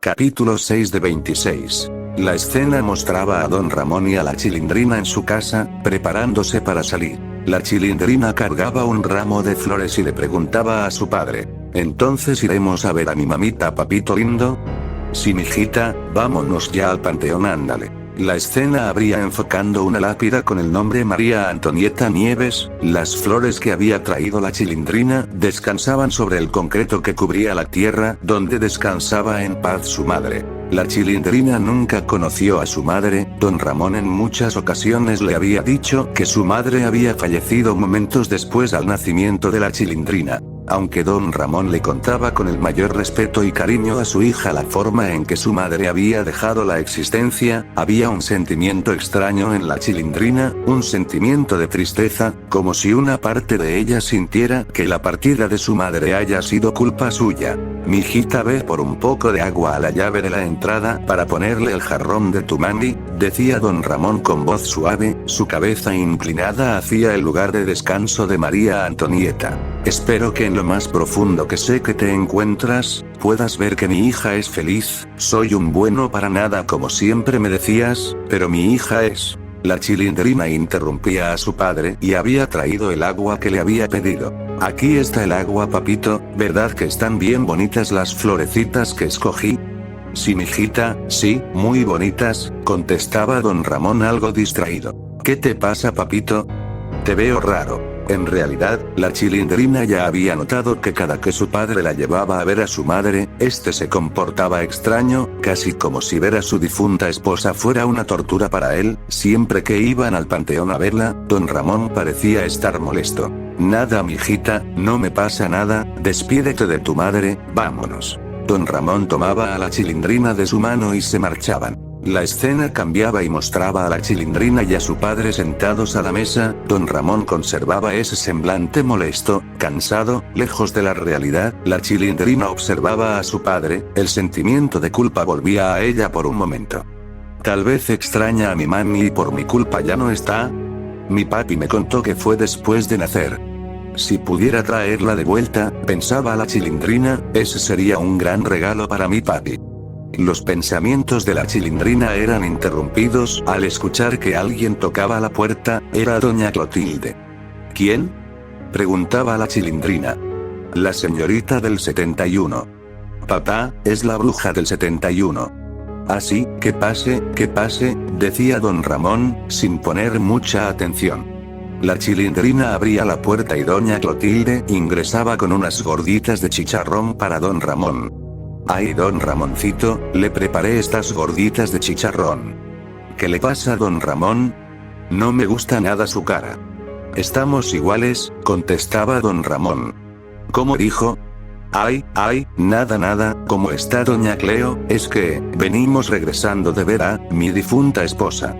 Capítulo 6 de 26. La escena mostraba a Don Ramón y a la Chilindrina en su casa, preparándose para salir. La Chilindrina cargaba un ramo de flores y le preguntaba a su padre: ¿entonces iremos a ver a mi mamita, papito lindo? Sí, mijita, vámonos ya al panteón, ándale. La escena abría enfocando una lápida con el nombre María Antonieta Nieves. Las flores que había traído la Chilindrina descansaban sobre el concreto que cubría la tierra donde descansaba en paz su madre. La Chilindrina nunca conoció a su madre. Don Ramón en muchas ocasiones le había dicho que su madre había fallecido momentos después al nacimiento de la Chilindrina. Aunque Don Ramón le contaba con el mayor respeto y cariño a su hija la forma en que su madre había dejado la existencia, había un sentimiento extraño en la Chilindrina, un sentimiento de tristeza, como si una parte de ella sintiera que la partida de su madre haya sido culpa suya. Mijita, ve por un poco de agua a la llave de la entrada para ponerle el jarrón de tu mami, decía Don Ramón con voz suave, su cabeza inclinada hacia el lugar de descanso de María Antonieta. Espero que en lo más profundo que sé que te encuentras, puedas ver que mi hija es feliz. Soy un bueno para nada como siempre me decías, pero mi hija es... La Chilindrina interrumpía a su padre y había traído el agua que le había pedido. Aquí está el agua, papito, ¿verdad que están bien bonitas las florecitas que escogí? Sí, mijita, sí, muy bonitas, contestaba Don Ramón algo distraído. ¿Qué te pasa, papito? Te veo raro. En realidad, la Chilindrina ya había notado que cada que su padre la llevaba a ver a su madre, este se comportaba extraño, casi como si ver a su difunta esposa fuera una tortura para él. Siempre que iban al panteón a verla, Don Ramón parecía estar molesto. Nada, mijita, no me pasa nada, despídete de tu madre, vámonos. Don Ramón tomaba a la Chilindrina de su mano y se marchaban. La escena cambiaba y mostraba a la Chilindrina y a su padre sentados a la mesa. Don Ramón conservaba ese semblante molesto, cansado, lejos de la realidad. La Chilindrina observaba a su padre, el sentimiento de culpa volvía a ella por un momento. Tal vez extraña a mi mami y por mi culpa ya no está. Mi papi me contó que fue después de nacer. Si pudiera traerla de vuelta, pensaba la Chilindrina, ese sería un gran regalo para mi papi. Los pensamientos de la Chilindrina eran interrumpidos al escuchar que alguien tocaba la puerta. Era doña Clotilde. ¿Quién?, preguntaba la Chilindrina. La señorita del 71. Papá, es la bruja del 71. Así, que pase, decía Don Ramón, sin poner mucha atención. La Chilindrina abría la puerta y doña Clotilde ingresaba con unas gorditas de chicharrón para Don Ramón. Ay, don Ramoncito, le preparé estas gorditas de chicharrón. ¿Qué le pasa, don Ramón? No me gusta nada su cara. Estamos iguales, contestaba don Ramón. ¿Cómo dijo? Ay, nada, ¿cómo está doña Cleo? Es que, venimos regresando de ver a mi difunta esposa.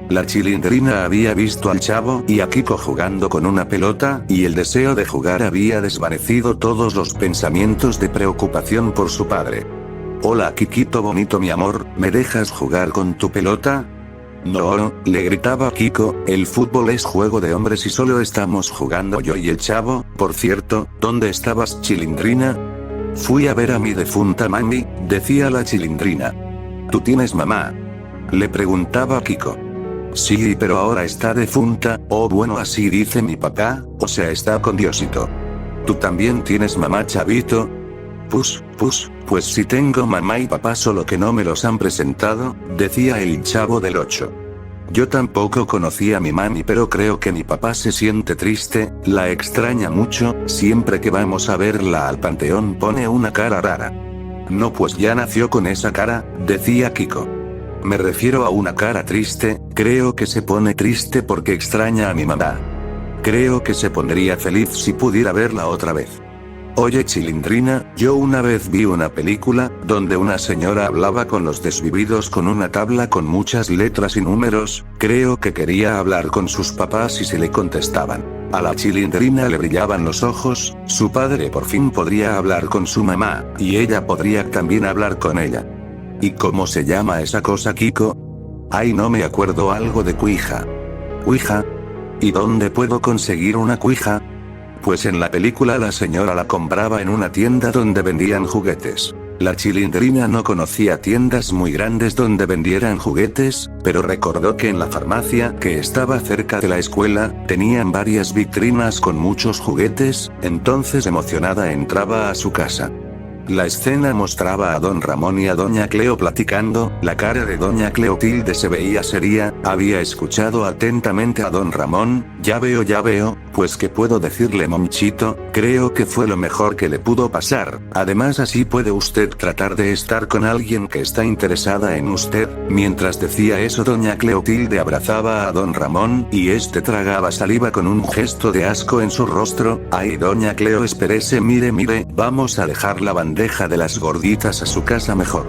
La Chilindrina había visto al Chavo y a Kiko jugando con una pelota, y el deseo de jugar había desvanecido todos los pensamientos de preocupación por su padre. Hola, Kikito bonito, mi amor, ¿me dejas jugar con tu pelota? No, le gritaba Kiko, el fútbol es juego de hombres y solo estamos jugando yo y el Chavo. Por cierto, ¿dónde estabas, Chilindrina? Fui a ver a mi defunta mami, decía la Chilindrina. ¿Tú tienes mamá?, le preguntaba Kiko. Sí, pero ahora está defunta, o bueno, así dice mi papá, o sea, está con Diosito. ¿Tú también tienes mamá, Chavito? Pues sí tengo mamá y papá, solo que no me los han presentado, decía el Chavo del 8. Yo tampoco conocí a mi mami, pero creo que mi papá se siente triste, la extraña mucho, siempre que vamos a verla al panteón pone una cara rara. No, pues ya nació con esa cara, decía Kiko. Me refiero a una cara triste, creo que se pone triste porque extraña a mi mamá. Creo que se pondría feliz si pudiera verla otra vez. Oye, Chilindrina, yo una vez vi una película, donde una señora hablaba con los desvividos con una tabla con muchas letras y números. Creo que quería hablar con sus papás y se le contestaban. A la Chilindrina le brillaban los ojos, su padre por fin podría hablar con su mamá, y ella podría también hablar con ella. ¿Y cómo se llama esa cosa, Kiko? Ay, no me acuerdo, algo de cuija. ¿Cuija? ¿Y dónde puedo conseguir una cuija? Pues en la película la señora la compraba en una tienda donde vendían juguetes. La Chilindrina no conocía tiendas muy grandes donde vendieran juguetes, pero recordó que en la farmacia que estaba cerca de la escuela, tenían varias vitrinas con muchos juguetes, entonces emocionada entraba a su casa. La escena mostraba a don Ramón y a doña Cleo platicando, la cara de doña Cleotilde se veía seria, había escuchado atentamente a don Ramón, ya veo, pues ¿qué puedo decirle Monchito? Creo que fue lo mejor que le pudo pasar, además así puede usted tratar de estar con alguien que está interesada en usted. Mientras decía eso doña Cleotilde abrazaba a don Ramón, y este tragaba saliva con un gesto de asco en su rostro. Ay doña Cleo espérese mire, vamos a dejar la bandeja de las gorditas a su casa mejor.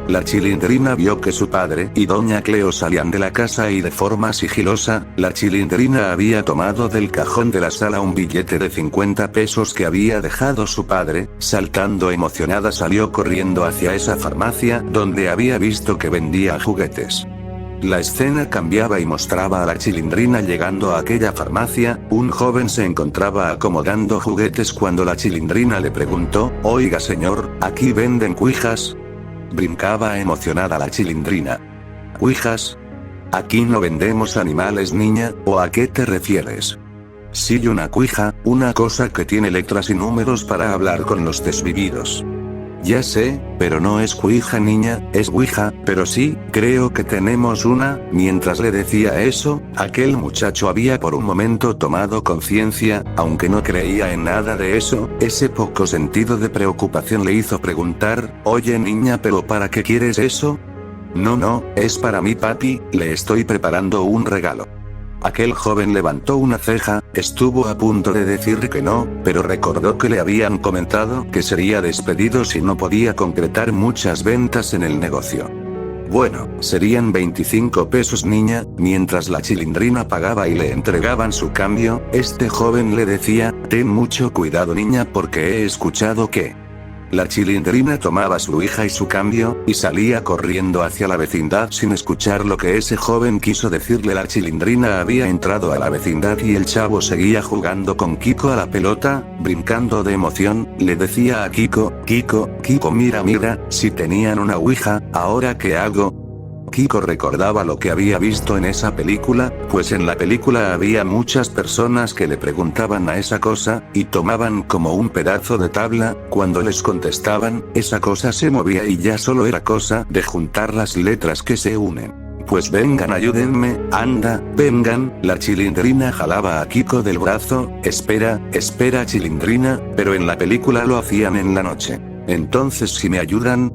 La Chilindrina vio que su padre y doña Cleo salían de la casa y de forma sigilosa, la Chilindrina había tomado del cajón de la sala un billete de 50 pesos que había dejado su padre, saltando emocionada salió corriendo hacia esa farmacia donde había visto que vendía juguetes. La escena cambiaba y mostraba a la Chilindrina llegando a aquella farmacia, un joven se encontraba acomodando juguetes cuando la Chilindrina le preguntó, oiga señor, ¿aquí venden cuijas? Brincaba emocionada la Chilindrina. ¿Cuijas? Aquí no vendemos animales niña, ¿o a qué te refieres? Sí, una cuija, una cosa que tiene letras y números para hablar con los desvividos. Ya sé, pero no es cuija niña, es ouija, pero sí, creo que tenemos una. Mientras le decía eso, aquel muchacho había por un momento tomado conciencia, aunque no creía en nada de eso, ese poco sentido de preocupación le hizo preguntar, oye niña, ¿pero para qué quieres eso? No, es para mí papi, le estoy preparando un regalo. Aquel joven levantó una ceja, estuvo a punto de decir que no, pero recordó que le habían comentado que sería despedido si no podía concretar muchas ventas en el negocio. Bueno, serían 25 pesos niña. Mientras la Chilindrina pagaba y le entregaban su cambio, este joven le decía, ten mucho cuidado niña porque he escuchado que... La Chilindrina tomaba su hija y su cambio, y salía corriendo hacia la vecindad sin escuchar lo que ese joven quiso decirle. La Chilindrina había entrado a la vecindad y el chavo seguía jugando con Kiko a la pelota, brincando de emoción, le decía a Kiko, Kiko, mira, si tenían una ouija, ¿ahora qué hago? Kiko recordaba lo que había visto en esa película, pues en la película había muchas personas que le preguntaban a esa cosa, y tomaban como un pedazo de tabla, cuando les contestaban, esa cosa se movía y ya solo era cosa de juntar las letras que se unen. Pues vengan ayúdenme, anda, vengan, la Chilindrina jalaba a Kiko del brazo, espera Chilindrina, pero en la película lo hacían en la noche. Entonces si me ayudan,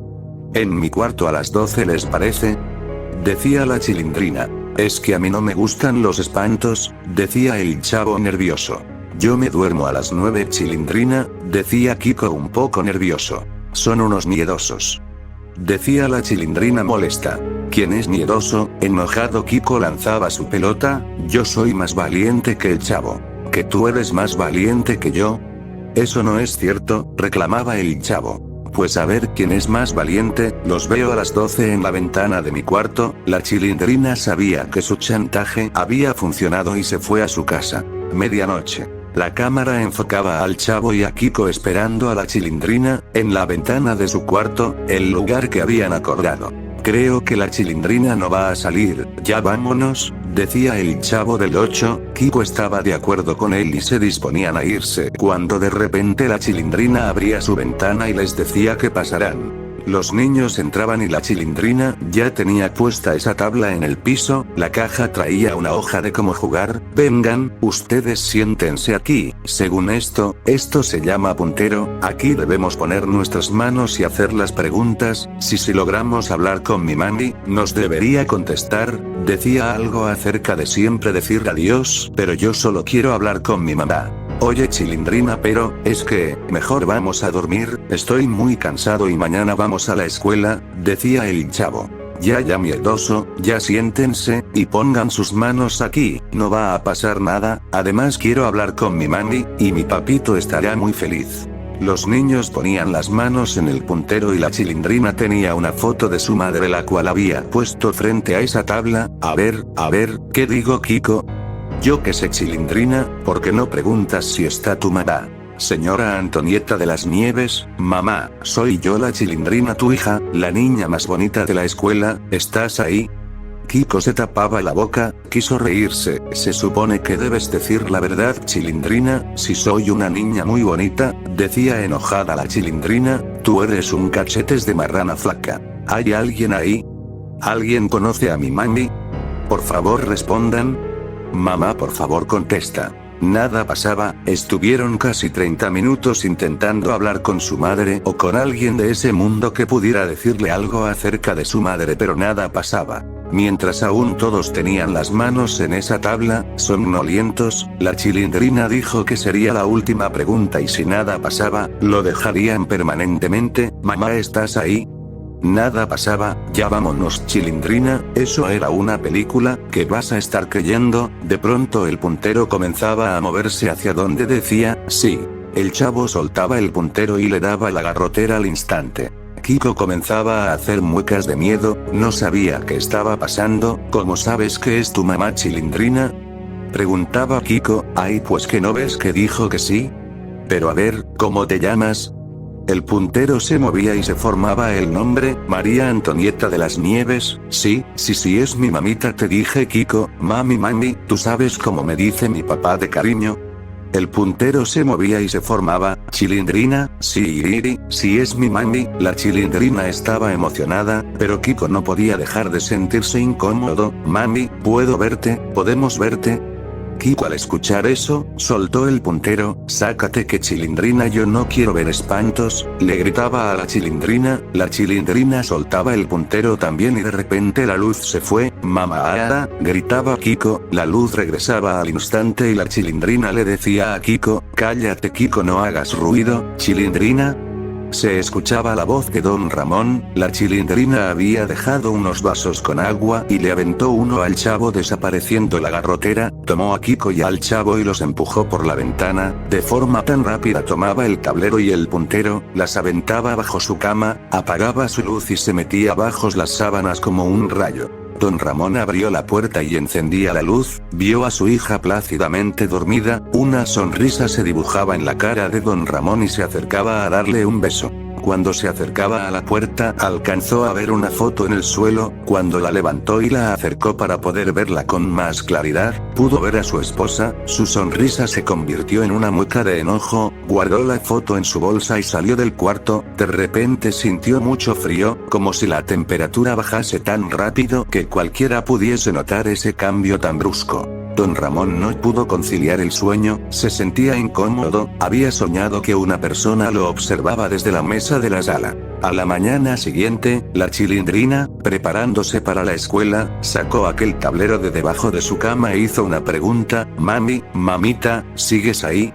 en mi cuarto a las 12 ¿les parece? Decía la Chilindrina. Es que a mí no me gustan los espantos, decía el chavo nervioso. Yo me duermo a las 9 Chilindrina, decía Kiko un poco nervioso. Son unos miedosos. Decía la Chilindrina molesta. ¿Quién es miedoso? Enojado Kiko lanzaba su pelota, yo soy más valiente que el chavo. ¿Que tú eres más valiente que yo? Eso no es cierto, reclamaba el chavo. Pues a ver quién es más valiente, los veo a las 12 en la ventana de mi cuarto. La Chilindrina sabía que su chantaje había funcionado y se fue a su casa. Medianoche. La cámara enfocaba al chavo y a Kiko esperando a la Chilindrina, en la ventana de su cuarto, el lugar que habían acordado. Creo que la Chilindrina no va a salir, ya vámonos, decía el chavo del 8, Kiko estaba de acuerdo con él y se disponían a irse cuando de repente la Chilindrina abría su ventana y les decía que pasarán. Los niños entraban y la Chilindrina ya tenía puesta esa tabla en el piso, la caja traía una hoja de cómo jugar, vengan, ustedes siéntense aquí, según esto se llama puntero, aquí debemos poner nuestras manos y hacer las preguntas, si logramos hablar con mi mami, nos debería contestar, decía algo acerca de siempre decir adiós, pero yo solo quiero hablar con mi mamá. Oye Chilindrina, pero, es que, mejor vamos a dormir, estoy muy cansado y mañana vamos a la escuela, decía el chavo. Ya miedoso, ya siéntense, y pongan sus manos aquí, no va a pasar nada, además quiero hablar con mi mami, y mi papito estará muy feliz. Los niños ponían las manos en el puntero y la Chilindrina tenía una foto de su madre la cual había puesto frente a esa tabla. A ver, ¿qué digo Kiko? Yo que sé Chilindrina, ¿por qué no preguntas si está tu mamá? Señora Antonieta de las Nieves, mamá, soy yo la Chilindrina tu hija, la niña más bonita de la escuela, ¿estás ahí? Kiko se tapaba la boca, quiso reírse. Se supone que debes decir la verdad, Chilindrina, si soy una niña muy bonita, decía enojada la Chilindrina, tú eres un cachetes de marrana flaca. ¿Hay alguien ahí? ¿Alguien conoce a mi mami? Por favor respondan. Mamá, por favor contesta. Nada pasaba, estuvieron casi 30 minutos intentando hablar con su madre o con alguien de ese mundo que pudiera decirle algo acerca de su madre, pero nada pasaba. Mientras aún todos tenían las manos en esa tabla, somnolientos, la Chilindrina dijo que sería la última pregunta y si nada pasaba, lo dejarían permanentemente. Mamá, ¿estás ahí? Nada pasaba. Ya vámonos, Chilindrina, eso era una película, ¿qué vas a estar creyendo? De pronto el puntero comenzaba a moverse hacia donde decía, sí. El chavo soltaba el puntero y le daba la garrotera al instante. Kiko comenzaba a hacer muecas de miedo, no sabía qué estaba pasando. ¿Cómo sabes que es tu mamá, Chilindrina? Preguntaba Kiko. Ay, pues que no ves que dijo que sí. Pero a ver, ¿cómo te llamas? El puntero se movía y se formaba el nombre, María Antonieta de las Nieves. Sí, es mi mamita, te dije, Kiko. Mami, ¿tú sabes cómo me dice mi papá de cariño? El puntero se movía y se formaba, Chilindrina, sí es mi mami. La Chilindrina estaba emocionada, pero Kiko no podía dejar de sentirse incómodo. Mami, ¿puedo verte? ¿Podemos verte? Kiko al escuchar eso, soltó el puntero. Sácate que Chilindrina, yo no quiero ver espantos, le gritaba a la Chilindrina soltaba el puntero también y de repente la luz se fue. Mamá, gritaba Kiko, la luz regresaba al instante y la Chilindrina le decía a Kiko, cállate Kiko, no hagas ruido, Chilindrina. Se escuchaba la voz de Don Ramón. La Chilindrina había dejado unos vasos con agua y le aventó uno al chavo desapareciendo la garrotera, tomó a Kiko y al chavo y los empujó por la ventana, de forma tan rápida tomaba el tablero y el puntero, las aventaba bajo su cama, apagaba su luz y se metía bajo las sábanas como un rayo. Don Ramón abrió la puerta y encendía la luz, vio a su hija plácidamente dormida, una sonrisa se dibujaba en la cara de Don Ramón y se acercaba a darle un beso. Cuando se acercaba a la puerta, alcanzó a ver una foto en el suelo. Cuando la levantó y la acercó para poder verla con más claridad, pudo ver a su esposa. Su sonrisa se convirtió en una mueca de enojo, guardó la foto en su bolsa y salió del cuarto. De repente sintió mucho frío, como si la temperatura bajase tan rápido que cualquiera pudiese notar ese cambio tan brusco. Don Ramón no pudo conciliar el sueño, se sentía incómodo, había soñado que una persona lo observaba desde la mesa de la sala. A la mañana siguiente, la Chilindrina, preparándose para la escuela, sacó aquel tablero de debajo de su cama e hizo una pregunta, mamita, ¿sigues ahí?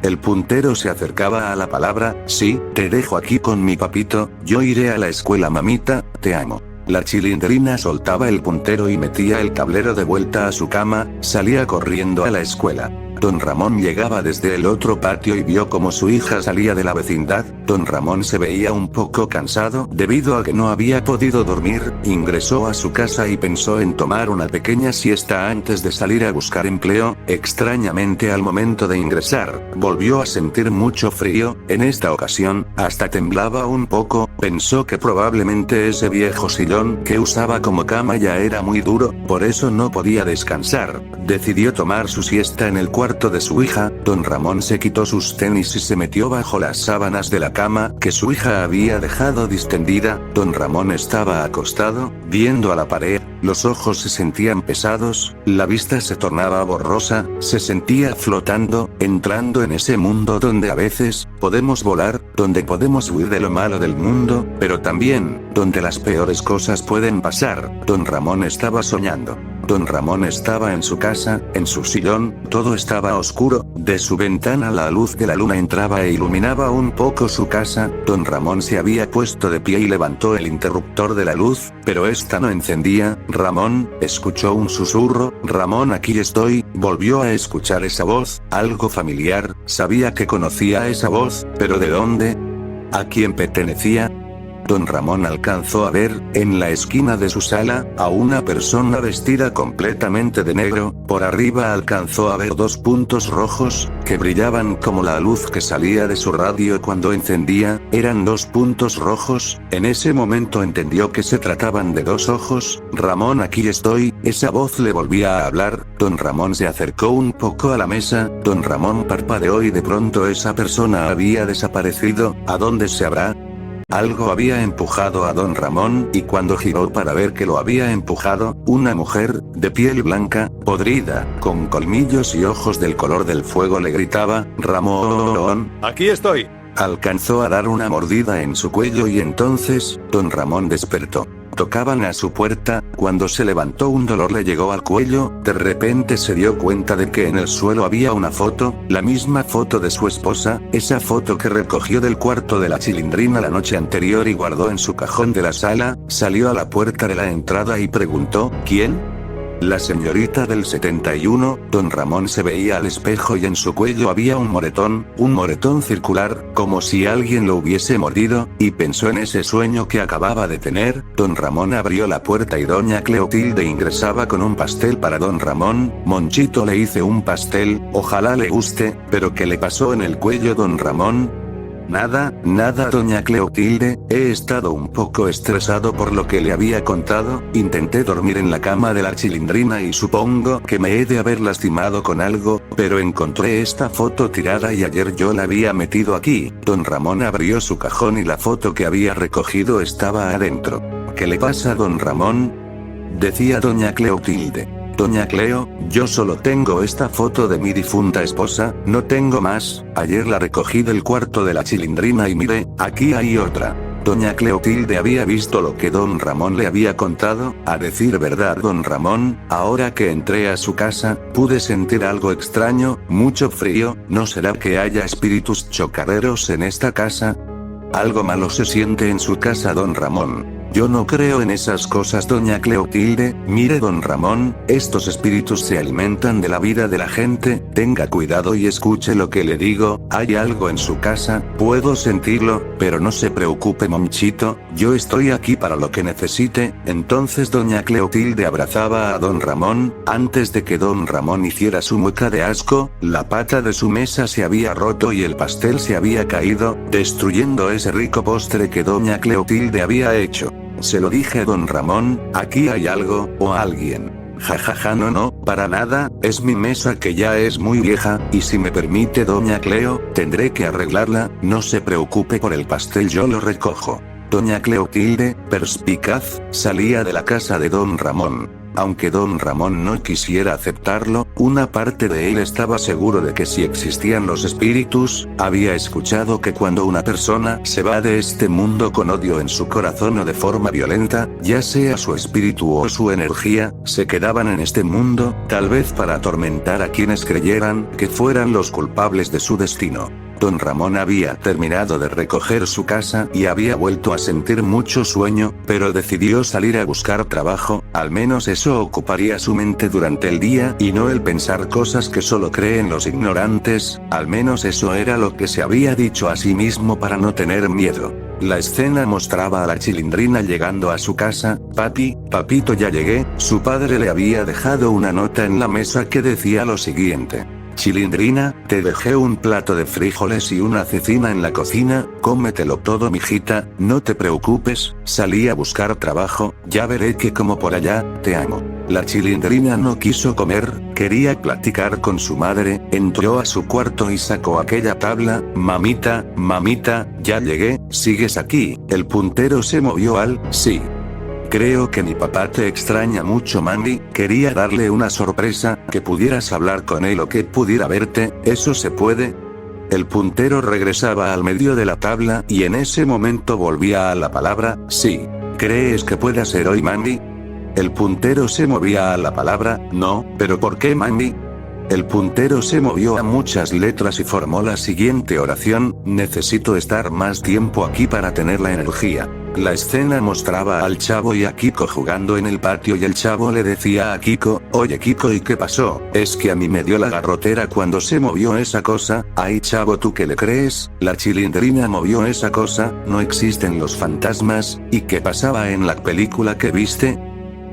El puntero se acercaba a la palabra, sí, te dejo aquí con mi papito, yo iré a la escuela mamita, te amo. La Chilindrina soltaba el puntero y metía el tablero de vuelta a su cama, salía corriendo a la escuela. Don Ramón llegaba desde el otro patio y vio cómo su hija salía de la vecindad. Don Ramón se veía un poco cansado debido a que no había podido dormir, ingresó a su casa y pensó en tomar una pequeña siesta antes de salir a buscar empleo. Extrañamente al momento de ingresar, volvió a sentir mucho frío, en esta ocasión, hasta temblaba un poco, pensó que probablemente ese viejo sillón que usaba como cama ya era muy duro, por eso no podía descansar. Decidió tomar su siesta en el cuarto de su hija. Don Ramón se quitó sus tenis y se metió bajo las sábanas de la cama que su hija había dejado distendida. Don Ramón estaba acostado, viendo a la pared, los ojos se sentían pesados, la vista se tornaba borrosa, se sentía flotando, entrando en ese mundo donde a veces podemos volar, donde podemos huir de lo malo del mundo, pero también, donde las peores cosas pueden pasar. Don Ramón estaba soñando. Don Ramón estaba en su casa, en su sillón, todo estaba oscuro, de su ventana la luz de la luna entraba e iluminaba un poco su casa. Don Ramón se había puesto de pie y levantó el interruptor de la luz, pero esta no encendía. Ramón, escuchó un susurro, Ramón, aquí estoy. Volvió a escuchar esa voz, algo familiar, sabía que conocía esa voz, pero ¿de dónde? ¿A quién pertenecía? don Ramón alcanzó a ver, en la esquina de su sala, a una persona vestida completamente de negro. Por arriba alcanzó a ver 2 puntos rojos, que brillaban como la luz que salía de su radio cuando encendía. Eran 2 puntos rojos. En ese momento entendió que se trataban de 2 ojos. Ramón, aquí estoy. Esa voz le volvía a hablar. Don Ramón se acercó un poco a la mesa. Don Ramón parpadeó y de pronto esa persona había desaparecido. ¿A dónde se habrá? Algo había empujado a don Ramón, y cuando giró para ver que lo había empujado, una mujer, de piel blanca, podrida, con colmillos y ojos del color del fuego le gritaba: Ramón, aquí estoy. Alcanzó a dar una mordida en su cuello y entonces, don Ramón despertó. Tocaban a su puerta. Cuando se levantó un dolor le llegó al cuello. De repente se dio cuenta de que en el suelo había una foto, la misma foto de su esposa, esa foto que recogió del cuarto de la Chilindrina la noche anterior y guardó en su cajón de la sala. Salió a la puerta de la entrada y preguntó: ¿quién? La señorita del 71. Don Ramón se veía al espejo y en su cuello había un moretón circular, como si alguien lo hubiese mordido, y pensó en ese sueño que acababa de tener. Don Ramón abrió la puerta y doña Cleotilde ingresaba con un pastel para don Ramón. Monchito, le hice un pastel, ojalá le guste. ¿Pero qué le pasó en el cuello, don Ramón? Nada, doña Cleotilde, he estado un poco estresado por lo que le había contado. Intenté dormir en la cama de la Chilindrina y supongo que me he de haber lastimado con algo, pero encontré esta foto tirada y ayer yo la había metido aquí. Don Ramón abrió su cajón y la foto que había recogido estaba adentro. ¿Qué le pasa, don Ramón? Decía doña Cleotilde. Doña Cleo, yo solo tengo esta foto de mi difunta esposa, no tengo más. Ayer la recogí del cuarto de la Chilindrina y mire, aquí hay otra. Doña Cleotilde había visto lo que don Ramón le había contado. A decir verdad, don Ramón, ahora que entré a su casa, pude sentir algo extraño, mucho frío. ¿No será que haya espíritus chocarreros en esta casa? Algo malo se siente en su casa, don Ramón. Yo no creo en esas cosas, doña Cleotilde. Mire, don Ramón, estos espíritus se alimentan de la vida de la gente. Tenga cuidado y escuche lo que le digo. Hay algo en su casa, puedo sentirlo, pero no se preocupe, Monchito, yo estoy aquí para lo que necesite. Entonces doña Cleotilde abrazaba a don Ramón. Antes de que don Ramón hiciera su mueca de asco, la pata de su mesa se había roto y el pastel se había caído, destruyendo ese rico postre que doña Cleotilde había hecho. Se lo dije, don Ramón, aquí hay algo, o alguien. Jajaja, no, para nada, es mi mesa que ya es muy vieja, y si me permite doña Cleo, tendré que arreglarla. No se preocupe por el pastel, yo lo recojo. Doña Cleotilde, perspicaz, salía de la casa de don Ramón. Aunque don Ramón no quisiera aceptarlo, una parte de él estaba seguro de que si existían los espíritus, había escuchado que cuando una persona se va de este mundo con odio en su corazón o de forma violenta, ya sea su espíritu o su energía, se quedaban en este mundo, tal vez para atormentar a quienes creyeran que fueran los culpables de su destino. Don Ramón había terminado de recoger su casa y había vuelto a sentir mucho sueño, pero decidió salir a buscar trabajo. Al menos eso ocuparía su mente durante el día y no el pensar cosas que solo creen los ignorantes. Al menos eso era lo que se había dicho a sí mismo para no tener miedo. La escena mostraba a la Chilindrina llegando a su casa. Papito, ya llegué. Su padre le había dejado una nota en la mesa que decía lo siguiente: Chilindrina, te dejé un plato de frijoles y una cecina en la cocina, cómetelo todo, mijita, no te preocupes, salí a buscar trabajo, ya veré que como por allá, te amo. La Chilindrina no quiso comer, quería platicar con su madre. Entró a su cuarto y sacó aquella tabla. Mamita, ya llegué, ¿sigues aquí? El puntero se movió al sí. Creo que mi papá te extraña mucho, mami. Quería darle una sorpresa, que pudieras hablar con él o que pudiera verte. ¿Eso se puede? El puntero regresaba al medio de la tabla y en ese momento volvía a la palabra sí. ¿Crees que pueda ser hoy, mami? El puntero se movía a la palabra no, pero ¿por qué, mami? El puntero se movió a muchas letras y formó la siguiente oración: necesito estar más tiempo aquí para tener la energía. La escena mostraba al Chavo y a Kiko jugando en el patio y el Chavo le decía a Kiko, oye Kiko, ¿y qué pasó? Es que a mí me dio la garrotera cuando se movió esa cosa. Ay Chavo, ¿tú qué le crees? La Chilindrina movió esa cosa, no existen los fantasmas. ¿Y qué pasaba en la película que viste?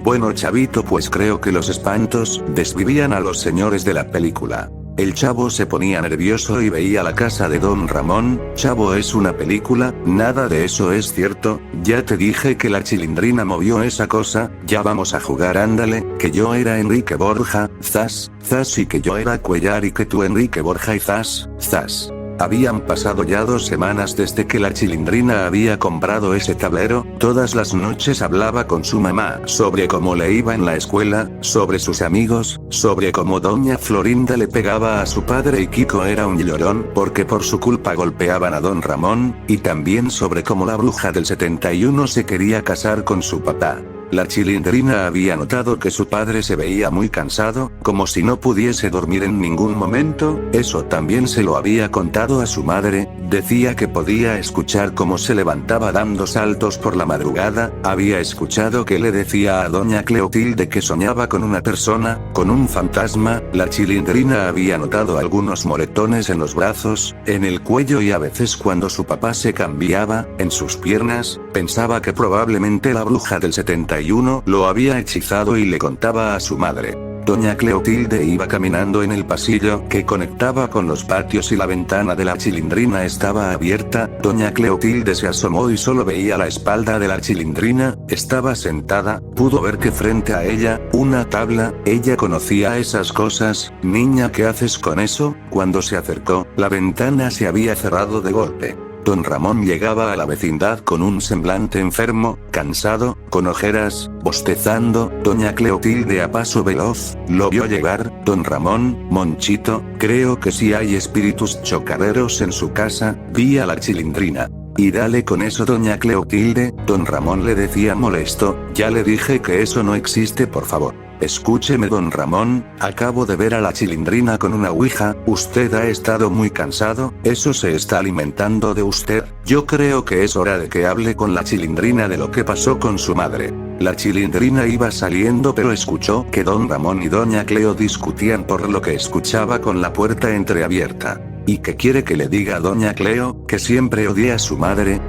Bueno Chavito, pues creo que los espantos desvivían a los señores de la película. El Chavo se ponía nervioso y veía la casa de Don Ramón. Chavo, es una película, nada de eso es cierto. Ya te dije que la Chilindrina movió esa cosa. Ya vamos a jugar, ándale, que yo era Enrique Borja, zas, zas, y que yo era Cuellar y que tú Enrique Borja y zas, zas. Habían pasado ya 2 semanas desde que la Chilindrina había comprado ese tablero. Todas las noches hablaba con su mamá sobre cómo le iba en la escuela, sobre sus amigos, sobre cómo doña Florinda le pegaba a su padre y Kiko era un llorón porque por su culpa golpeaban a Don Ramón, y también sobre cómo la bruja del 71 se quería casar con su papá. La Chilindrina había notado que su padre se veía muy cansado, como si no pudiese dormir en ningún momento. Eso también se lo había contado a su madre. Decía que podía escuchar cómo se levantaba dando saltos por la madrugada. Había escuchado que le decía a doña Cleotilde que soñaba con una persona, con un fantasma. La Chilindrina había notado algunos moretones en los brazos, en el cuello y a veces cuando su papá se cambiaba, en sus piernas. Pensaba que probablemente la bruja del 71 lo había hechizado y le contaba a su madre. Doña Cleotilde iba caminando en el pasillo que conectaba con los patios y la ventana de la Chilindrina estaba abierta. Doña Cleotilde se asomó y solo veía la espalda de la Chilindrina. Estaba sentada, pudo ver que frente a ella, una tabla. Ella conocía esas cosas. Niña, ¿qué haces con eso? Cuando se acercó, la ventana se había cerrado de golpe. Don Ramón llegaba a la vecindad con un semblante enfermo, cansado, con ojeras, bostezando. Doña Cleotilde a paso veloz, lo vio llegar. Don Ramón, Monchito, creo que sí hay espíritus chocarreros en su casa. Vi a la Chilindrina. Y dale con eso, doña Cleotilde. Don Ramón le decía molesto, ya le dije que eso no existe, por favor. Escúcheme don Ramón, acabo de ver a la Chilindrina con una ouija. Usted ha estado muy cansado, eso se está alimentando de usted. Yo creo que es hora de que hable con la Chilindrina de lo que pasó con su madre. La Chilindrina iba saliendo pero escuchó que don Ramón y doña Cleo discutían, por lo que escuchaba con la puerta entreabierta. ¿Y qué quiere que le diga a doña Cleo? Que siempre odié a su madre.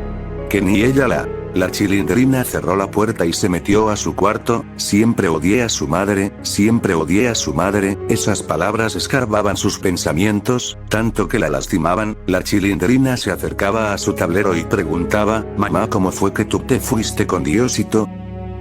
Que ni ella La Chilindrina cerró la puerta y se metió a su cuarto. Siempre odié a su madre, siempre odié a su madre. Esas palabras escarbaban sus pensamientos, tanto que la lastimaban. La Chilindrina se acercaba a su tablero y preguntaba, mamá, ¿cómo fue que tú te fuiste con Diosito?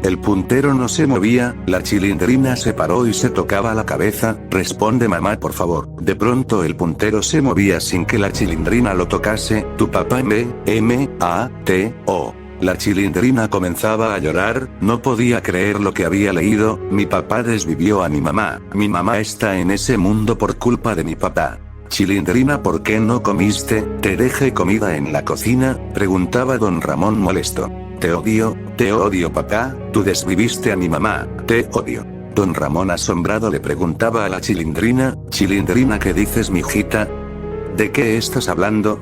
El puntero no se movía. La Chilindrina se paró y se tocaba la cabeza. Responde mamá, por favor. De pronto el puntero se movía sin que la Chilindrina lo tocase. Tu papá M.A.T.O. La Chilindrina comenzaba a llorar, no podía creer lo que había leído. Mi papá desvivió a mi mamá está en ese mundo por culpa de mi papá. Chilindrina, ¿por qué no comiste? ¿Te dejé comida en la cocina? Preguntaba don Ramón molesto. Te odio papá, tú desviviste a mi mamá, te odio. Don Ramón asombrado le preguntaba a la Chilindrina, Chilindrina, ¿qué dices mijita? ¿De qué estás hablando?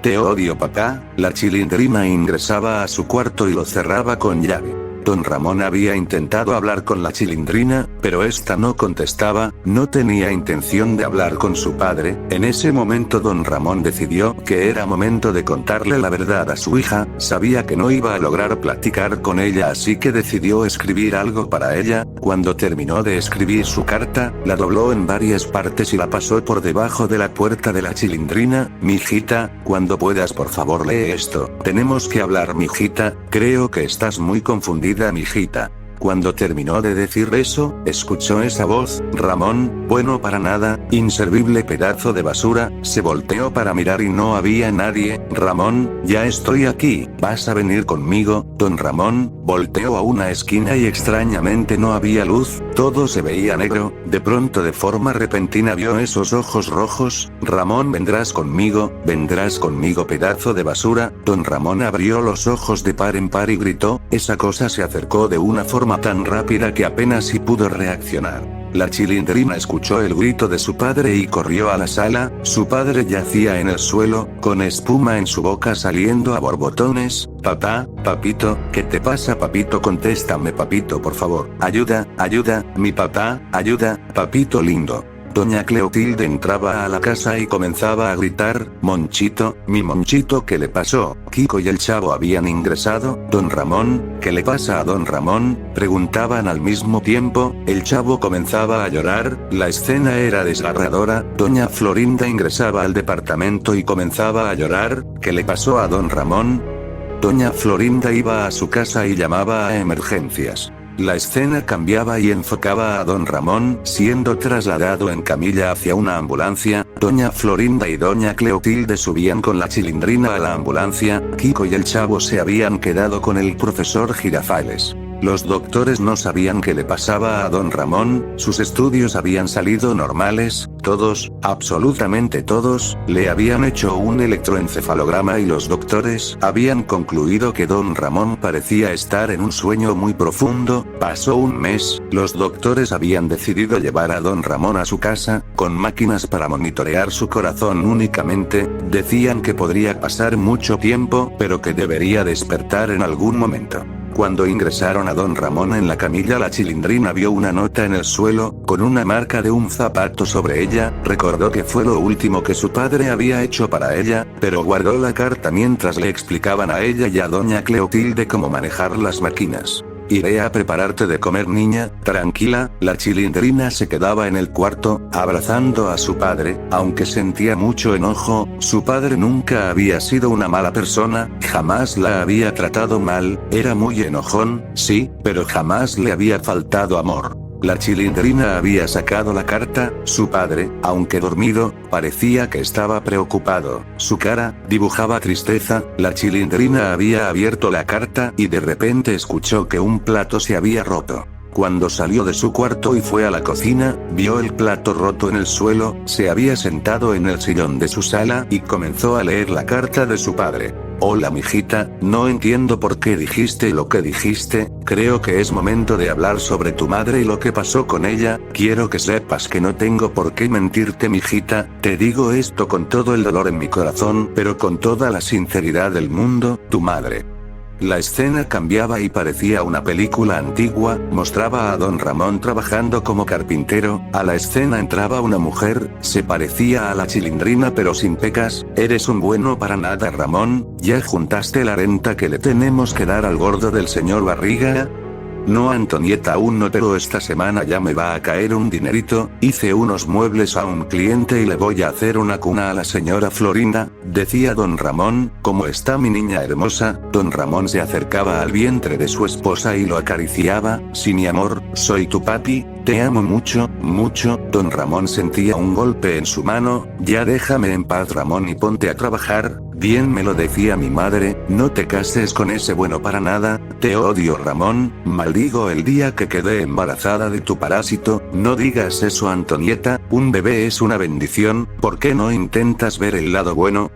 Te odio papá. La Chilindrina ingresaba a su cuarto y lo cerraba con llave. Don Ramón había intentado hablar con la Chilindrina, pero esta no contestaba, no tenía intención de hablar con su padre. En ese momento don Ramón decidió que era momento de contarle la verdad a su hija. Sabía que no iba a lograr platicar con ella, así que decidió escribir algo para ella. Cuando terminó de escribir su carta, la dobló en varias partes y la pasó por debajo de la puerta de la Chilindrina. Mijita, cuando puedas por favor lee esto. Tenemos que hablar mijita, creo que estás muy confundida mijita. Cuando terminó de decir eso, escuchó esa voz, Ramón, bueno para nada, inservible pedazo de basura. Se volteó para mirar y no había nadie. Ramón, ya estoy aquí, ¿vas a venir conmigo? Don Ramón volteó a una esquina y extrañamente no había luz, todo se veía negro. De pronto, de forma repentina, vio esos ojos rojos. Ramón, vendrás conmigo, pedazo de basura. Don Ramón abrió los ojos de par en par y gritó. Esa cosa se acercó de una forma tan rápida que apenas si pudo reaccionar. La Chilindrina escuchó el grito de su padre y corrió a la sala. Su padre yacía en el suelo, con espuma en su boca saliendo a borbotones. Papá, papito, ¿qué te pasa, papito? Contéstame, papito, por favor. Ayuda, ayuda, mi papá, ayuda, papito lindo. Doña Cleotilde entraba a la casa y comenzaba a gritar: Monchito, mi Monchito, ¿qué le pasó? Kiko y el Chavo habían ingresado. Don Ramón, ¿qué le pasa a Don Ramón?, preguntaban al mismo tiempo. El Chavo comenzaba a llorar. La escena era desgarradora. Doña Florinda ingresaba al departamento y comenzaba a llorar. ¿Qué le pasó a Don Ramón? Doña Florinda iba a su casa y llamaba a emergencias. La escena cambiaba y enfocaba a Don Ramón siendo trasladado en camilla hacia una ambulancia. Doña Florinda y Doña Cleotilde subían con la Chilindrina a la ambulancia. Kiko y el Chavo se habían quedado con el profesor Girafales. Los doctores no sabían qué le pasaba a Don Ramón. Sus estudios habían salido normales. Todos, absolutamente todos, le habían hecho un electroencefalograma y los doctores habían concluido que Don Ramón parecía estar en un sueño muy profundo. Pasó un mes, los doctores habían decidido llevar a Don Ramón a su casa, con máquinas para monitorear su corazón únicamente. Decían que podría pasar mucho tiempo, pero que debería despertar en algún momento. Cuando ingresaron a Don Ramón en la camilla, la Chilindrina vio una nota en el suelo, con una marca de un zapato sobre ella. Recordó que fue lo último que su padre había hecho para ella, pero guardó la carta mientras le explicaban a ella y a Doña Cleotilde cómo manejar las máquinas. Iré a prepararte de comer, niña, tranquila. La Chilindrina se quedaba en el cuarto, abrazando a su padre, aunque sentía mucho enojo. Su padre nunca había sido una mala persona, jamás la había tratado mal, era muy enojón, sí, pero jamás le había faltado amor. La Chilindrina había sacado la carta. Su padre, aunque dormido, parecía que estaba preocupado. Su cara dibujaba tristeza. La Chilindrina había abierto la carta y de repente escuchó que un plato se había roto. Cuando salió de su cuarto y fue a la cocina, vio el plato roto en el suelo. Se había sentado en el sillón de su sala y comenzó a leer la carta de su padre. Hola, mijita, no entiendo por qué dijiste lo que dijiste. Creo que es momento de hablar sobre tu madre y lo que pasó con ella. Quiero que sepas que no tengo por qué mentirte, mijita. Te digo esto con todo el dolor en mi corazón, pero con toda la sinceridad del mundo. Tu madre. La escena cambiaba y parecía una película antigua. Mostraba a Don Ramón trabajando como carpintero. A la escena entraba una mujer, se parecía a la Chilindrina pero sin pecas. Eres un bueno para nada, Ramón. ¿Ya juntaste la renta que le tenemos que dar al gordo del señor Barriga? No, Antonieta, aún no, pero esta semana ya me va a caer un dinerito. Hice unos muebles a un cliente y le voy a hacer una cuna a la señora Florinda, decía Don Ramón. ¿Cómo está mi niña hermosa? Don Ramón se acercaba al vientre de su esposa y lo acariciaba. Sí, mi amor, soy tu papi, te amo mucho, mucho. Don Ramón sentía un golpe en su mano. Ya déjame en paz, Ramón, y ponte a trabajar. Bien me lo decía mi madre, no te cases con ese bueno para nada. Te odio, Ramón, maldigo el día que quedé embarazada de tu parásito. No digas eso, Antonieta, un bebé es una bendición. ¿Por qué no intentas ver el lado bueno?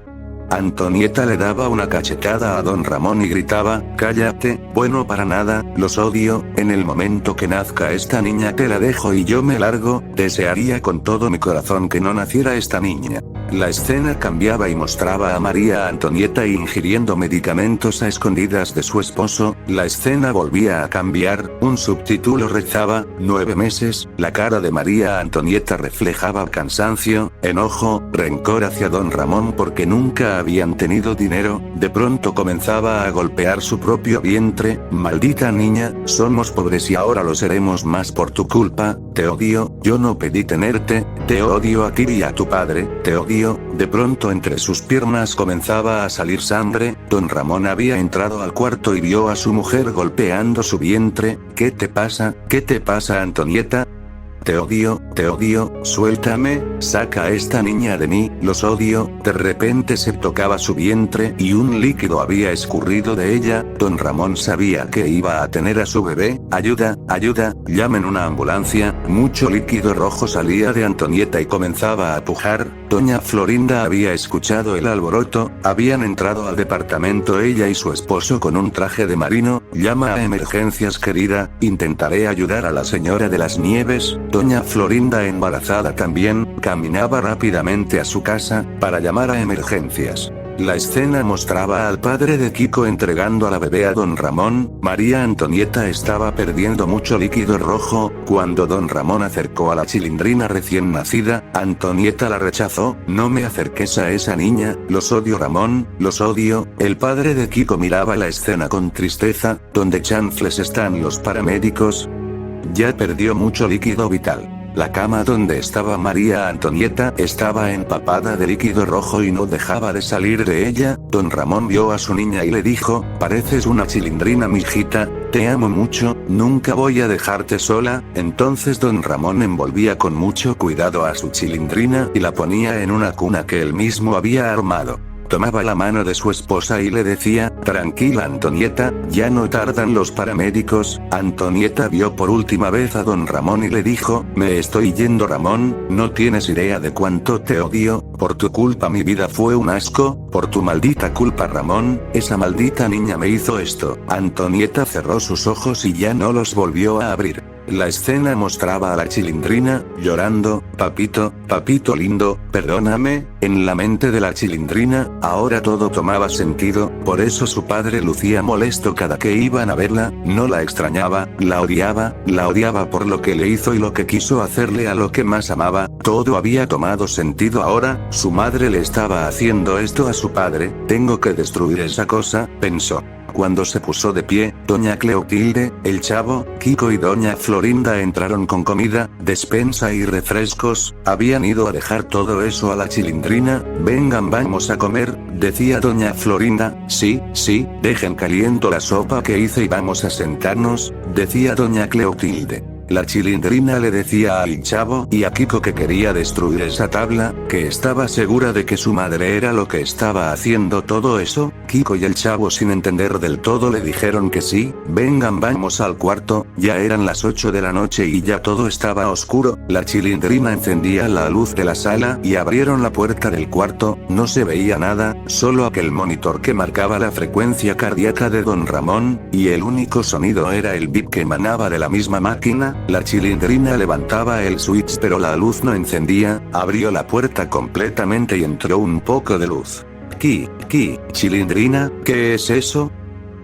Antonieta le daba una cachetada a Don Ramón y gritaba: cállate, bueno para nada, los odio. En el momento que nazca esta niña te la dejo y yo me largo. Desearía con todo mi corazón que no naciera esta niña. La escena cambiaba y mostraba a María Antonieta ingiriendo medicamentos a escondidas de su esposo. La escena volvía a cambiar. Un subtítulo rezaba: 9 meses. La cara de María Antonieta reflejaba cansancio, enojo, rencor hacia Don Ramón porque nunca habían tenido dinero. De pronto comenzaba a golpear su propio vientre. Maldita niña, somos pobres y ahora lo seremos más por tu culpa. Te odio, yo no pedí tenerte. Te odio a ti y a tu padre. Te odio. De pronto entre sus piernas comenzaba a salir sangre. Don Ramón había entrado al cuarto y vio a su mujer golpeando su vientre. ¿Qué te pasa? ¿Qué te pasa, Antonieta? Te odio, suéltame, saca a esta niña de mí, los odio. De repente se tocaba su vientre y un líquido había escurrido de ella. Don Ramón sabía que iba a tener a su bebé. Ayuda, ayuda, llamen una ambulancia. Mucho líquido rojo salía de Antonieta y comenzaba a pujar. Doña Florinda había escuchado el alboroto. Habían entrado al departamento ella y su esposo con un traje de marino. Llama a emergencias, querida, intentaré ayudar a la señora de las Nieves. Doña Florinda, embarazada también, caminaba rápidamente a su casa, para llamar a emergencias. La escena mostraba al padre de Kiko entregando a la bebé a don Ramón. María Antonieta estaba perdiendo mucho líquido rojo. Cuando don Ramón acercó a la chilindrina recién nacida, Antonieta la rechazó. No me acerques a esa niña, los odio Ramón, los odio. El padre de Kiko miraba la escena con tristeza. ¿Dónde chanfles están los paramédicos? Ya perdió mucho líquido vital. La cama donde estaba María Antonieta estaba empapada de líquido rojo y no dejaba de salir de ella. Don Ramón vio a su niña y le dijo: pareces una chilindrina, mijita, te amo mucho, nunca voy a dejarte sola. Entonces don Ramón envolvía con mucho cuidado a su chilindrina y la ponía en una cuna que él mismo había armado. Tomaba la mano de su esposa y le decía: tranquila Antonieta, ya no tardan los paramédicos. Antonieta vio por última vez a don Ramón y le dijo: me estoy yendo Ramón, no tienes idea de cuánto te odio, por tu culpa mi vida fue un asco, por tu maldita culpa Ramón, esa maldita niña me hizo esto. Antonieta cerró sus ojos y ya no los volvió a abrir. La escena mostraba a la chilindrina, llorando: papito, papito lindo, perdóname. En la mente de la chilindrina, ahora todo tomaba sentido, por eso su padre lucía molesto cada que iban a verla, no la extrañaba, la odiaba por lo que le hizo y lo que quiso hacerle a lo que más amaba. Todo había tomado sentido ahora, su madre le estaba haciendo esto a su padre, tengo que destruir esa cosa, pensó. Cuando se puso de pie, doña Cleotilde, el Chavo, Kiko y doña Florinda entraron con comida, despensa y refrescos. Habían ido a dejar todo eso a la chilindrina. Vengan, vamos a comer, decía doña Florinda. Sí, dejen caliento la sopa que hice y vamos a sentarnos, decía doña Cleotilde. La chilindrina le decía al Chavo y a Kiko que quería destruir esa tabla, que estaba segura de que su madre era lo que estaba haciendo todo eso. Kiko y el Chavo, sin entender del todo, le dijeron que sí. Vengan, vamos al cuarto. Ya eran las 8 de la noche y ya todo estaba oscuro. La chilindrina encendía la luz de la sala y abrieron la puerta del cuarto. No se veía nada, solo aquel monitor que marcaba la frecuencia cardíaca de don Ramón, y el único sonido era el bip que emanaba de la misma máquina. La chilindrina levantaba el switch pero la luz no encendía. Abrió la puerta completamente y entró un poco de luz. Chilindrina, ¿qué es eso?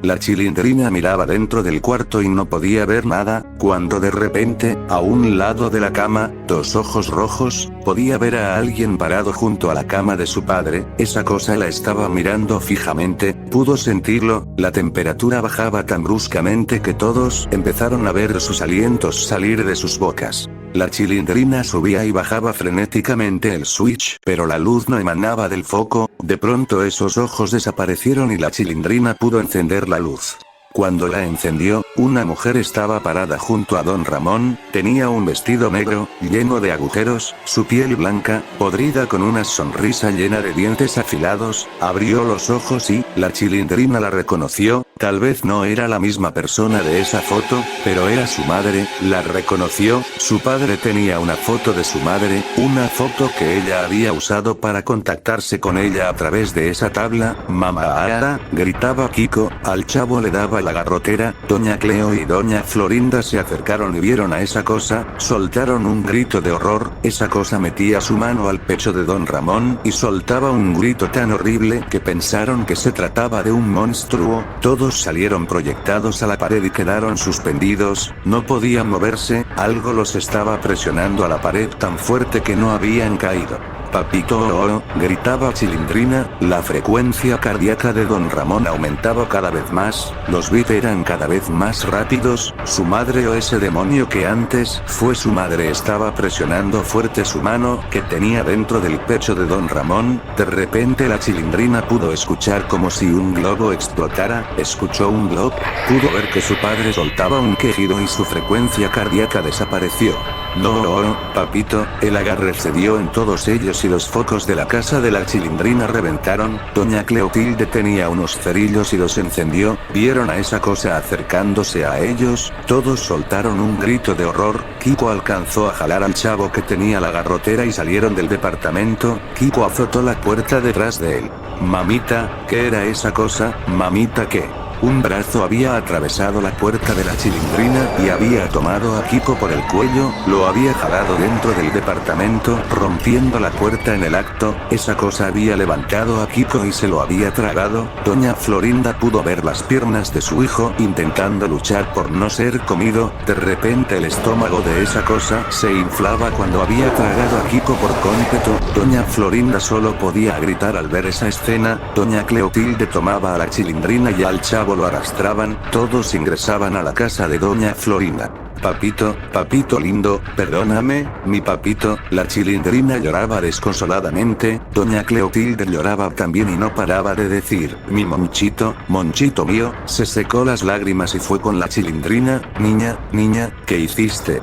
La chilindrina miraba dentro del cuarto y no podía ver nada, cuando de repente, a un lado de la cama, dos ojos rojos, podía ver a alguien parado junto a la cama de su padre. Esa cosa la estaba mirando fijamente, pudo sentirlo, la temperatura bajaba tan bruscamente que todos empezaron a ver sus alientos salir de sus bocas. La chilindrina subía y bajaba frenéticamente el switch, pero la luz no emanaba del foco. De pronto esos ojos desaparecieron y la chilindrina pudo encender la luz. Cuando la encendió, una mujer estaba parada junto a don Ramón, tenía un vestido negro, lleno de agujeros, su piel blanca, podrida con una sonrisa llena de dientes afilados, abrió los ojos y, la chilindrina la reconoció, tal vez no era la misma persona de esa foto, pero era su madre, la reconoció, su padre tenía una foto de su madre, una foto que ella había usado para contactarse con ella a través de esa tabla. Mamá, gritaba Kiko, al Chavo le daba la garrotera. Doña Cleo y doña Florinda se acercaron y vieron a esa cosa, soltaron un grito de horror. Esa cosa metía su mano al pecho de don Ramón y soltaba un grito tan horrible que pensaron que se trataba de un monstruo. Todos salieron proyectados a la pared y quedaron suspendidos, no podían moverse, algo los estaba presionando a la pared tan fuerte que no habían caído. Papito, gritaba Chilindrina, la frecuencia cardíaca de don Ramón aumentaba cada vez más, los beats eran cada vez más rápidos, su madre o ese demonio que antes fue su madre estaba presionando fuerte su mano, que tenía dentro del pecho de don Ramón. De repente la Chilindrina pudo escuchar como si un globo explotara, escuchó un globo, pudo ver que su padre soltaba un quejido y su frecuencia cardíaca desapareció. No, papito, el agarre se dio en todos ellos y los focos de la casa de la Chilindrina reventaron. Doña Cleotilde tenía unos cerillos y los encendió, vieron a esa cosa acercándose a ellos, todos soltaron un grito de horror. Kiko alcanzó a jalar al Chavo que tenía la garrotera y salieron del departamento. Kiko azotó la puerta detrás de él. Mamita, ¿qué era esa cosa? Mamita, ¿qué? Un brazo había atravesado la puerta de la Chilindrina y había tomado a Kiko por el cuello, lo había jalado dentro del departamento, rompiendo la puerta en el acto. Esa cosa había levantado a Kiko y se lo había tragado. Doña Florinda pudo ver las piernas de su hijo intentando luchar por no ser comido. De repente el estómago de esa cosa se inflaba cuando había tragado a Kiko por completo. Doña Florinda solo podía gritar al ver esa escena. Doña Cleotilde tomaba a la Chilindrina y al chavo lo arrastraban. Todos ingresaban a la casa de Doña Florinda. Papito, papito lindo, perdóname, mi papito. La Chilindrina lloraba desconsoladamente. Doña Cleotilde lloraba también y no paraba de decir, mi Monchito, Monchito mío. Se secó las lágrimas y fue con la Chilindrina. Niña, niña, ¿qué hiciste?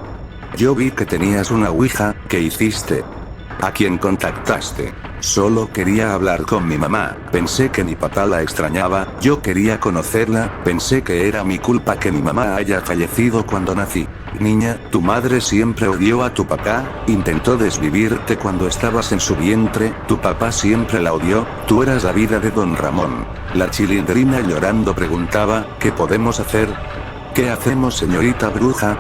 Yo vi que tenías una ouija. ¿Qué hiciste? ¿A quién contactaste? Solo quería hablar con mi mamá. Pensé que mi papá la extrañaba. Yo quería conocerla. Pensé que era mi culpa que mi mamá haya fallecido cuando nací. Niña, tu madre siempre odió a tu papá. Intentó desvivirte cuando estabas en su vientre. Tu papá siempre la odió. Tú eras la vida de don Ramón. La Chilindrina llorando preguntaba, ¿qué podemos hacer? ¿Qué hacemos, señorita bruja?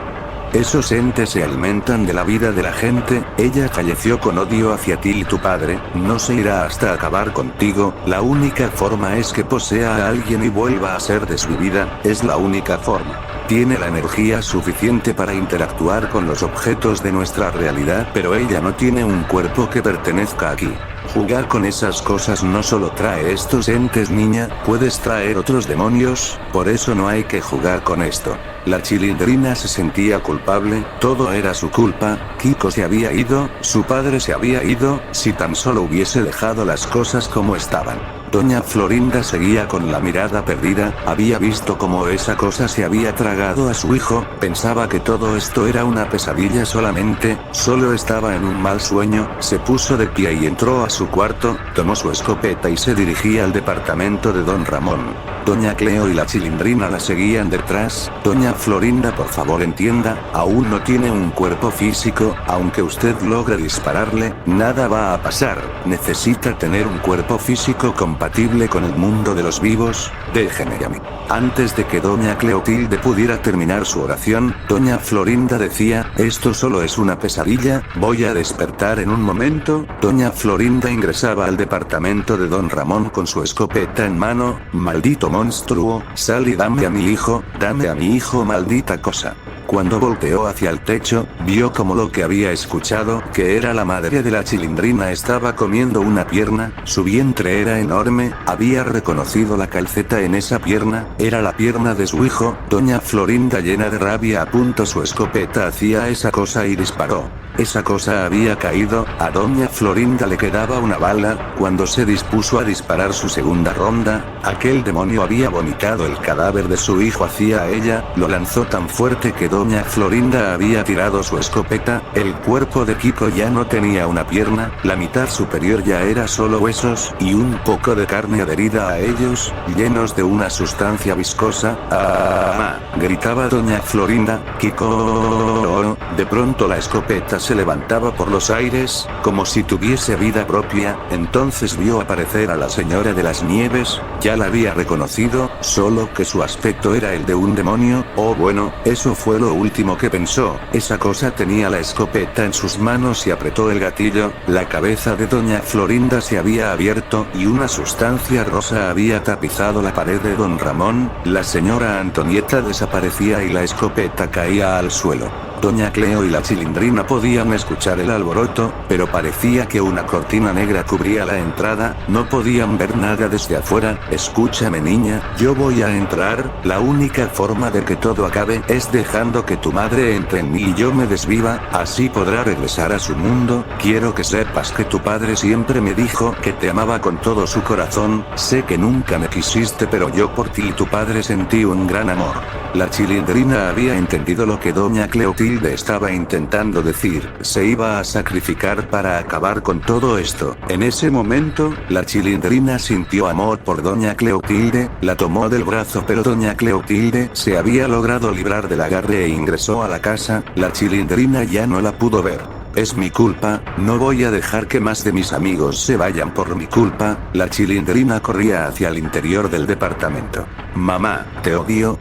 Esos entes se alimentan de la vida de la gente. Ella falleció con odio hacia ti y tu padre. No se irá hasta acabar contigo. La única forma es que posea a alguien y vuelva a ser desvivida. Es la única forma. Tiene la energía suficiente para interactuar con los objetos de nuestra realidad, pero ella no tiene un cuerpo que pertenezca aquí. Jugar con esas cosas no solo trae estos entes, niña, puedes traer otros demonios, por eso no hay que jugar con esto. La Chilindrina se sentía culpable, todo era su culpa. Kiko se había ido, su padre se había ido, si tan solo hubiese dejado las cosas como estaban. Doña Florinda seguía con la mirada perdida, había visto cómo esa cosa se había tragado a su hijo, pensaba que todo esto era una pesadilla solamente, solo estaba en un mal sueño. Se puso de pie y entró a su cuarto, tomó su escopeta y se dirigía al departamento de don Ramón. Doña Cleo y la Chilindrina la seguían detrás. Doña Florinda, por favor entienda, aún no tiene un cuerpo físico, aunque usted logre dispararle, nada va a pasar, necesita tener un cuerpo físico compatible con el mundo de los vivos. Déjeme a mí. Antes de que doña Cleotilde pudiera terminar su oración, doña Florinda decía, esto solo es una pesadilla, voy a despertar en un momento. Doña Florinda ingresaba al departamento de don Ramón con su escopeta en mano. Maldito monstruo, sal y dame a mi hijo, maldita cosa. Cuando volteó hacia el techo, vio como lo que había escuchado, que era la madre de la Chilindrina, estaba comiendo una pierna. Su vientre era enorme, había reconocido la calceta en esa pierna, era la pierna de su hijo. Doña Florinda, llena de rabia, apuntó su escopeta hacia esa cosa y disparó. Esa cosa había caído, a doña Florinda le quedaba una bala. Cuando se dispuso a disparar su segunda ronda, aquel demonio había vomitado el cadáver de su hijo hacia ella, lo lanzó tan fuerte que doña Florinda había tirado su escopeta. El cuerpo de Kiko ya no tenía una pierna, la mitad superior ya era solo huesos, y un poco de carne adherida a ellos, llenos de una sustancia viscosa. ¡Ah! Gritaba doña Florinda, Kiko. De pronto la escopeta se levantaba por los aires, como si tuviese vida propia. Entonces vio aparecer a la señora de las nieves, ya la había reconocido, solo que su aspecto era el de un demonio. Oh bueno, eso fue lo último que pensó. Esa cosa tenía la escopeta en sus manos y apretó el gatillo. La cabeza de doña Florinda se había abierto y una sustancia rosa había tapizado la pared de don Ramón. La señora Antonieta desaparecía y la escopeta caía al suelo. Doña Cleo y la Chilindrina podían escuchar el alboroto, pero parecía que una cortina negra cubría la entrada, no podían ver nada desde afuera. Escúchame niña, yo voy a entrar, la única forma de que todo acabe es dejando que tu madre entre en mí y yo me desviva, así podrá regresar a su mundo. Quiero que sepas que tu padre siempre me dijo que te amaba con todo su corazón, sé que nunca me quisiste pero yo por ti y tu padre sentí un gran amor. La Chilindrina había entendido lo que doña Cleotilde estaba intentando decir, se iba a sacrificar para acabar con todo esto. En ese momento, la Chilindrina sintió amor por doña Cleotilde, la tomó del brazo pero doña Cleotilde se había logrado librar del agarre e ingresó a la casa. La Chilindrina ya no la pudo ver. Es mi culpa, no voy a dejar que más de mis amigos se vayan por mi culpa. La Chilindrina corría hacia el interior del departamento. Mamá, te odio,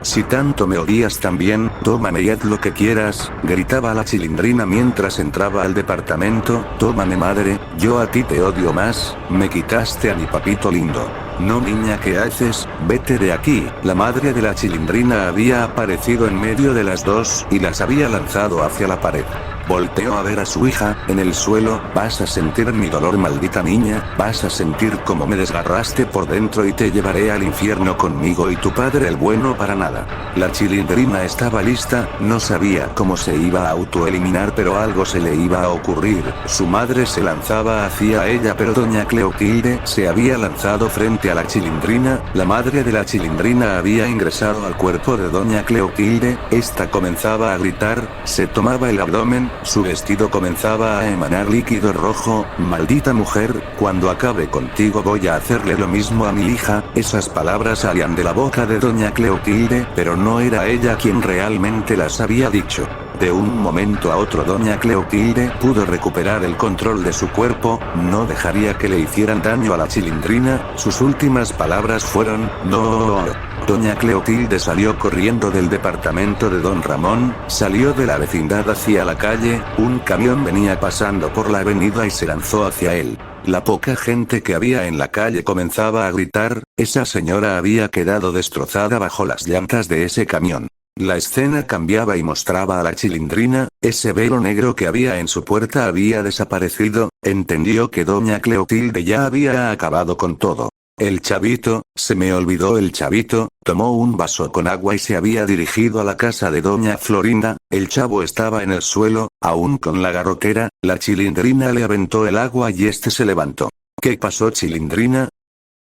si tanto me odias también, tómame y haz lo que quieras, gritaba la Chilindrina mientras entraba al departamento. Tómame madre, yo a ti te odio más, me quitaste a mi papito lindo. No niña, ¿qué haces? Vete de aquí. La madre de la Chilindrina había aparecido en medio de las dos y las había lanzado hacia la pared. Volteó a ver a su hija, en el suelo. Vas a sentir mi dolor, maldita niña, vas a sentir cómo me desgarraste por dentro y te llevaré al infierno conmigo y tu padre el bueno para nada. La Chilindrina estaba lista, no sabía cómo se iba a autoeliminar, pero algo se le iba a ocurrir. Su madre se lanzaba hacia ella, pero doña Cleotilde se había lanzado frente a la Chilindrina. La madre de la Chilindrina había ingresado al cuerpo de doña Cleotilde. Esta comenzaba a gritar, se tomaba el abdomen. Su vestido comenzaba a emanar líquido rojo. Maldita mujer, cuando acabe contigo voy a hacerle lo mismo a mi hija. Esas palabras salían de la boca de doña Cleotilde, pero no era ella quien realmente las había dicho. De un momento a otro doña Cleotilde pudo recuperar el control de su cuerpo, no dejaría que le hicieran daño a la Chilindrina. Sus últimas palabras fueron, no. Doña Cleotilde salió corriendo del departamento de don Ramón, salió de la vecindad hacia la calle. Un camión venía pasando por la avenida y se lanzó hacia él. La poca gente que había en la calle comenzaba a gritar. Esa señora había quedado destrozada bajo las llantas de ese camión. La escena cambiaba y mostraba a la Chilindrina. Ese velo negro que había en su puerta había desaparecido. Entendió que doña Cleotilde ya había acabado con todo. El chavito, se me olvidó el chavito, tomó un vaso con agua y se había dirigido a la casa de doña Florinda. El chavo estaba en el suelo, aún con la garrotera. La Chilindrina le aventó el agua y este se levantó. ¿Qué pasó, Chilindrina?,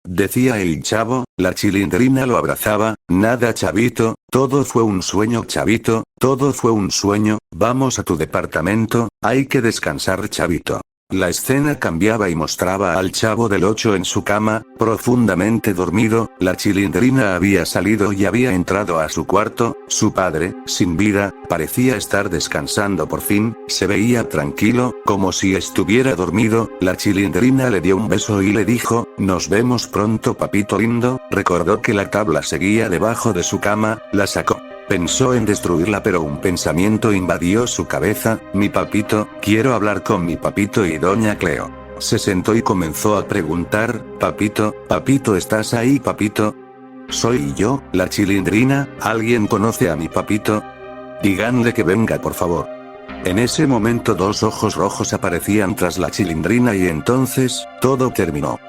decía el chavo. La Chilindrina lo abrazaba. Nada, chavito, todo fue un sueño, chavito, todo fue un sueño. Vamos a tu departamento, hay que descansar, chavito. La escena cambiaba y mostraba al Chavo del 8 en su cama, profundamente dormido. La Chilindrina había salido y había entrado a su cuarto. Su padre, sin vida, parecía estar descansando por fin. Se veía tranquilo, como si estuviera dormido. La Chilindrina le dio un beso y le dijo, nos vemos pronto, papito lindo. Recordó que la tabla seguía debajo de su cama, la sacó. Pensó en destruirla, pero un pensamiento invadió su cabeza. Mi papito, quiero hablar con mi papito. Y doña Cleo se sentó y comenzó a preguntar, papito, ¿estás ahí, papito? Soy yo, la Chilindrina. ¿Alguien conoce a mi papito? Díganle que venga, por favor. En ese momento dos ojos rojos aparecían tras la Chilindrina y entonces, todo terminó.